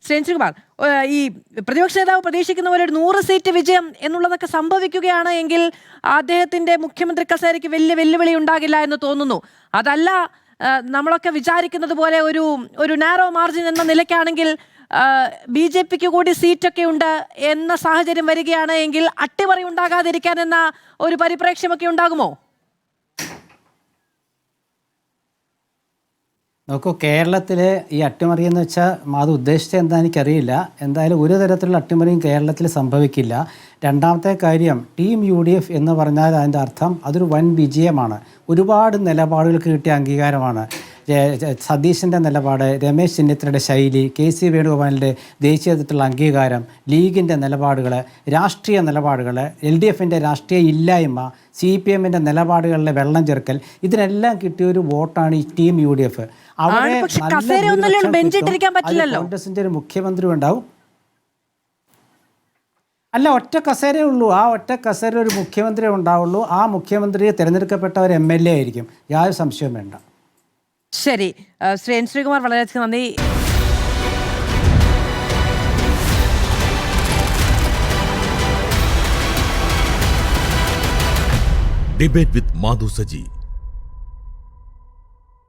ശ്രീകുമാർ, ഈ പ്രതിപക്ഷ നേതാവ് പ്രതീക്ഷിക്കുന്ന പോലെ ഒരു 100 സീറ്റ് വിജയം എന്നുള്ളതൊക്കെ സംഭവിക്കുകയാണ് എങ്കിൽ അദ്ദേഹത്തിന്റെ മുഖ്യമന്ത്രി കസേരയ്ക്ക് വലിയ വെല്ലുവിളി ഉണ്ടാകില്ല എന്ന് തോന്നുന്നു. അതല്ല നമ്മളൊക്കെ വിചാരിക്കുന്നത് പോലെ ഒരു നാരോ മാർജിൻ എന്ന നിലയ്ക്കാണെങ്കിൽ BJPക്ക് കൂടി സീറ്റൊക്കെ ഉണ്ട് എന്ന സാഹചര്യം വരികയാണ് എങ്കിൽ അട്ടിമറി ഉണ്ടാകാതിരിക്കാൻ എന്ന ഒരു പരിപ്രേക്ഷ്യമൊക്കെ ഉണ്ടാകുമോ? നോക്കൂ, കേരളത്തിലെ ഈ അട്ടിമറി എന്ന് വെച്ചാൽ അത് ഉദ്ദേശിച്ചത് എന്താ എനിക്കറിയില്ല. എന്തായാലും ഒരു തരത്തിലുള്ള അട്ടിമറിയും കേരളത്തിൽ സംഭവിക്കില്ല. രണ്ടാമത്തെ കാര്യം, ടീം UDF എന്ന് പറഞ്ഞാൽ അതിൻ്റെ അർത്ഥം അതൊരു വൻ വിജയമാണ്. ഒരുപാട് നിലപാടുകൾക്ക് കിട്ടിയ അംഗീകാരമാണ്. സതീശൻ്റെ നിലപാട്, രമേശ് ചെന്നിത്തലയുടെ ശൈലി, KC വേണുഗോപാലിൻ്റെ ദേശീയ തലത്തിലുള്ള അംഗീകാരം, ലീഗിൻ്റെ നിലപാടുകൾ, രാഷ്ട്രീയ നിലപാടുകൾ, LDFൻ്റെ രാഷ്ട്രീയ ഇല്ലായ്മ, CPMൻ്റെ നിലപാടുകളിലെ വെള്ളം ചേർക്കൽ, ഇതിനെല്ലാം കിട്ടിയൊരു വോട്ടാണ് ഈ ടീം UDF. അവിടെ കോൺഗ്രസിൻ്റെ ഒരു മുഖ്യമന്ത്രി ഉണ്ടാവും. അല്ല, ഒറ്റ കസേരയേ ഉള്ളൂ. ആ ഒറ്റ കസേര ഒരു മുഖ്യമന്ത്രി ഉണ്ടാവുള്ളൂ. ആ മുഖ്യമന്ത്രി തിരഞ്ഞെടുക്കപ്പെട്ട ഒരു MLA ആയിരിക്കും, യാതൊരു സംശയവും വേണ്ട. ശരി, ശ്രീകുമാർ, വളരെയധികം നന്ദി. Debate with Madhu Saji.